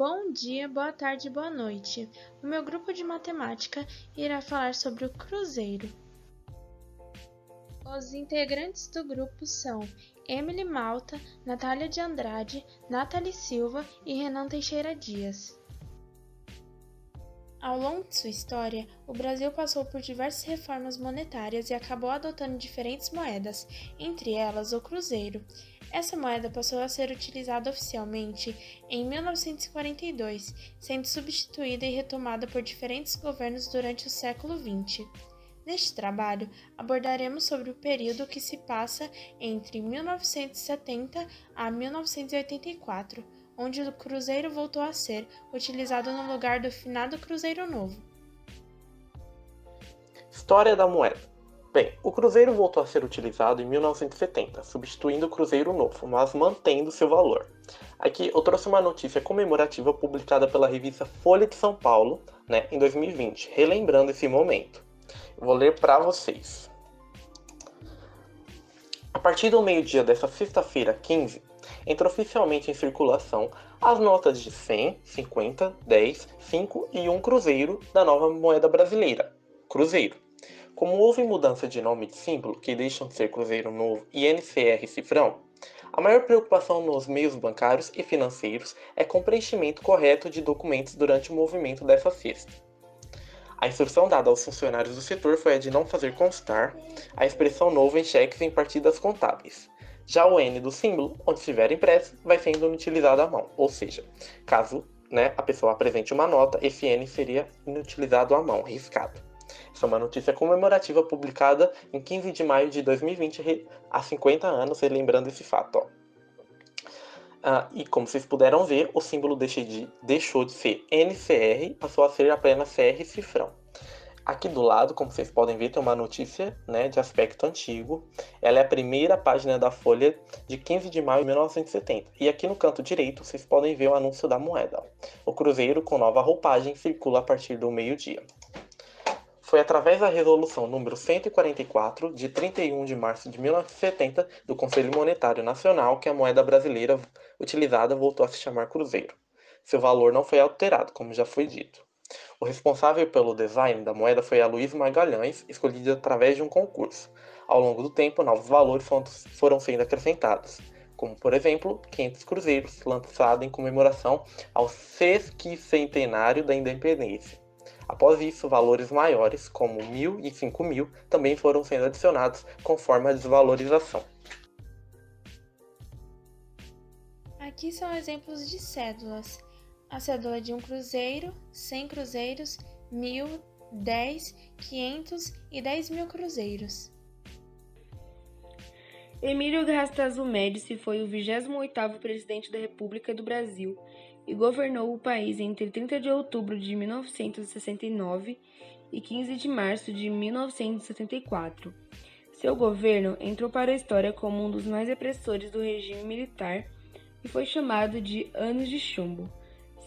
Bom dia, boa tarde e boa noite. O meu grupo de matemática irá falar sobre o cruzeiro. Os integrantes do grupo são Emily Malta, Natália de Andrade, Nathalie Silva e Renan Teixeira Dias. Ao longo de sua história, o Brasil passou por diversas reformas monetárias e acabou adotando diferentes moedas, entre elas o cruzeiro. Essa moeda passou a ser utilizada oficialmente em 1942, sendo substituída e retomada por diferentes governos durante o século XX. Neste trabalho, abordaremos sobre o período que se passa entre 1970 a 1984, onde o cruzeiro voltou a ser utilizado no lugar do finado Cruzeiro Novo. História da moeda. Bem, o cruzeiro voltou a ser utilizado em 1970, substituindo o Cruzeiro Novo, mas mantendo seu valor. Aqui eu trouxe uma notícia comemorativa publicada pela revista Folha de São Paulo, em 2020, relembrando esse momento. Eu vou ler para vocês. A partir do meio-dia desta sexta-feira, 15, entra oficialmente em circulação as notas de 100, 50, 10, 5 e 1 cruzeiro da nova moeda brasileira, Cruzeiro. Como houve mudança de nome de símbolo, que deixam de ser Cruzeiro Novo e NCR Cifrão, a maior preocupação nos meios bancários e financeiros é com o preenchimento correto de documentos durante o movimento dessa cesta. A instrução dada aos funcionários do setor foi a de não fazer constar a expressão novo em cheques em partidas contábeis. Já o N do símbolo, onde estiver impresso, vai sendo inutilizado à mão, ou seja, caso a pessoa apresente uma nota, esse N seria inutilizado à mão, riscado. Essa é uma notícia comemorativa publicada em 15 de maio de 2020, há 50 anos, relembrando esse fato. E como vocês puderam ver, o símbolo deixou de ser NCR, passou a ser apenas CR Cifrão. Aqui do lado, como vocês podem ver, tem uma notícia de aspecto antigo. Ela é a primeira página da Folha de 15 de maio de 1970. E aqui no canto direito, vocês podem ver o anúncio da moeda. O cruzeiro, com nova roupagem, circula a partir do meio-dia. Foi através da Resolução número 144, de 31 de março de 1970, do Conselho Monetário Nacional, que a moeda brasileira utilizada voltou a se chamar cruzeiro. Seu valor não foi alterado, como já foi dito. O responsável pelo design da moeda foi Aloysio Magalhães, escolhido através de um concurso. Ao longo do tempo, novos valores foram sendo acrescentados, como, por exemplo, 500 cruzeiros, lançado em comemoração ao sesquicentenário da independência. Após isso, valores maiores, como 1.000 e 5.000, também foram sendo adicionados conforme a desvalorização. Aqui são exemplos de cédulas. A cédula de 1 cruzeiro, 100 cruzeiros, 1.000, 10, 500 e 10.000 cruzeiros. Emílio Rastazzo Médici foi o 28º presidente da República do Brasil e governou o país entre 30 de outubro de 1969 e 15 de março de 1974. Seu governo entrou para a história como um dos mais repressores do regime militar e foi chamado de Anos de Chumbo.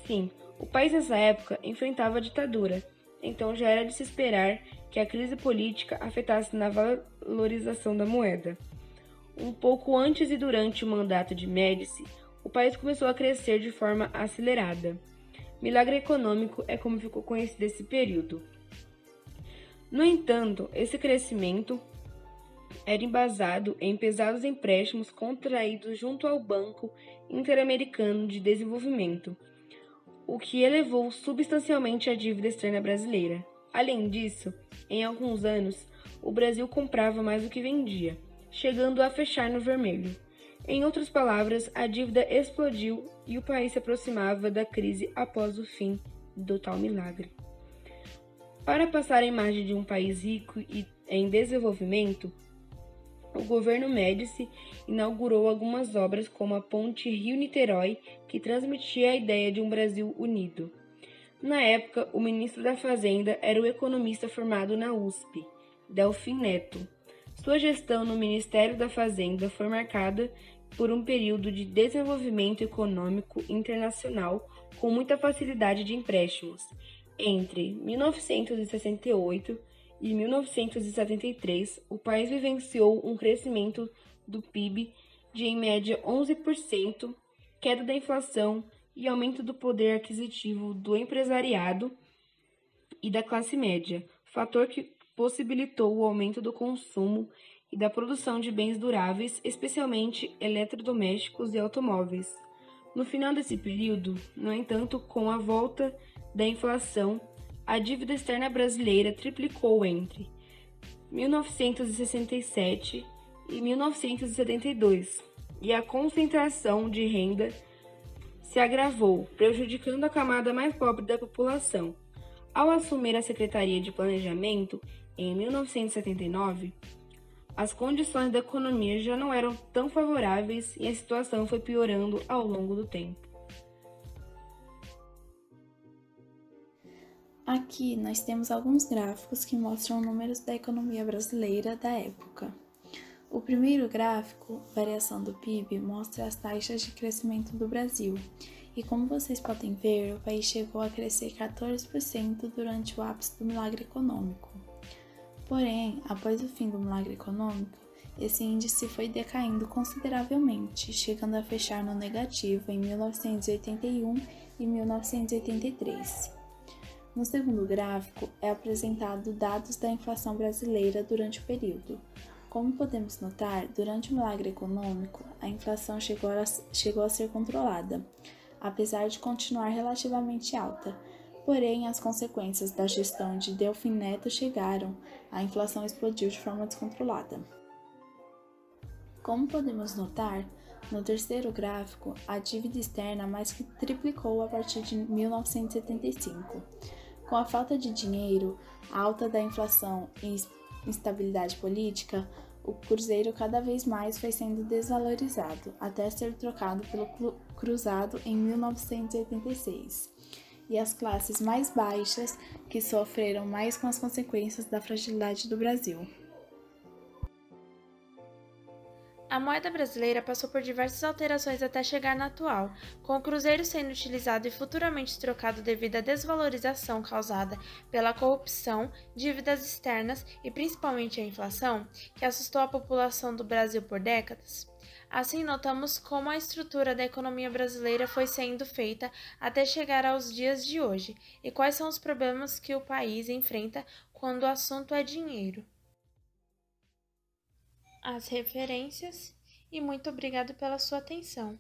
Sim, o país nessa época enfrentava a ditadura, então já era de se esperar que a crise política afetasse na valorização da moeda. Um pouco antes e durante o mandato de Médici, o país começou a crescer de forma acelerada. Milagre econômico é como ficou conhecido esse período. No entanto, esse crescimento era embasado em pesados empréstimos contraídos junto ao Banco Interamericano de Desenvolvimento, o que elevou substancialmente a dívida externa brasileira. Além disso, em alguns anos, o Brasil comprava mais do que vendia, chegando a fechar no vermelho. Em outras palavras, a dívida explodiu e o país se aproximava da crise após o fim do tal milagre. Para passar a imagem de um país rico e em desenvolvimento, o governo Médici inaugurou algumas obras como a Ponte Rio-Niterói, que transmitia a ideia de um Brasil unido. Na época, o ministro da Fazenda era o economista formado na USP, Delfim Neto. Sua gestão no Ministério da Fazenda foi marcada por um período de desenvolvimento econômico internacional com muita facilidade de empréstimos. Entre 1968 e 1973, o país vivenciou um crescimento do PIB de, em média, 11%, queda da inflação e aumento do poder aquisitivo do empresariado e da classe média, fator que possibilitou o aumento do consumo e da produção de bens duráveis, especialmente eletrodomésticos e automóveis. No final desse período, no entanto, com a volta da inflação, a dívida externa brasileira triplicou entre 1967 e 1972, e a concentração de renda se agravou, prejudicando a camada mais pobre da população. Ao assumir a Secretaria de Planejamento, em 1979, as condições da economia já não eram tão favoráveis e a situação foi piorando ao longo do tempo. Aqui nós temos alguns gráficos que mostram números da economia brasileira da época. O primeiro gráfico, variação do PIB, mostra as taxas de crescimento do Brasil. E como vocês podem ver, o país chegou a crescer 14% durante o ápice do milagre econômico. Porém, após o fim do milagre econômico, esse índice foi decaindo consideravelmente, chegando a fechar no negativo em 1981 e 1983. No segundo gráfico, é apresentado dados da inflação brasileira durante o período. Como podemos notar, durante o milagre econômico, a inflação chegou a ser controlada, apesar de continuar relativamente alta. Porém, as consequências da gestão de Delfim Neto chegaram, a inflação explodiu de forma descontrolada. Como podemos notar, no terceiro gráfico, a dívida externa mais que triplicou a partir de 1975. Com a falta de dinheiro, a alta da inflação e instabilidade política, o cruzeiro cada vez mais foi sendo desvalorizado, até ser trocado pelo cruzado em 1986. E as classes mais baixas que sofreram mais com as consequências da fragilidade do Brasil. A moeda brasileira passou por diversas alterações até chegar na atual, com o cruzeiro sendo utilizado e futuramente trocado devido à desvalorização causada pela corrupção, dívidas externas e principalmente a inflação, que assustou a população do Brasil por décadas. Assim, notamos como a estrutura da economia brasileira foi sendo feita até chegar aos dias de hoje e quais são os problemas que o país enfrenta quando o assunto é dinheiro. As referências e muito obrigado pela sua atenção.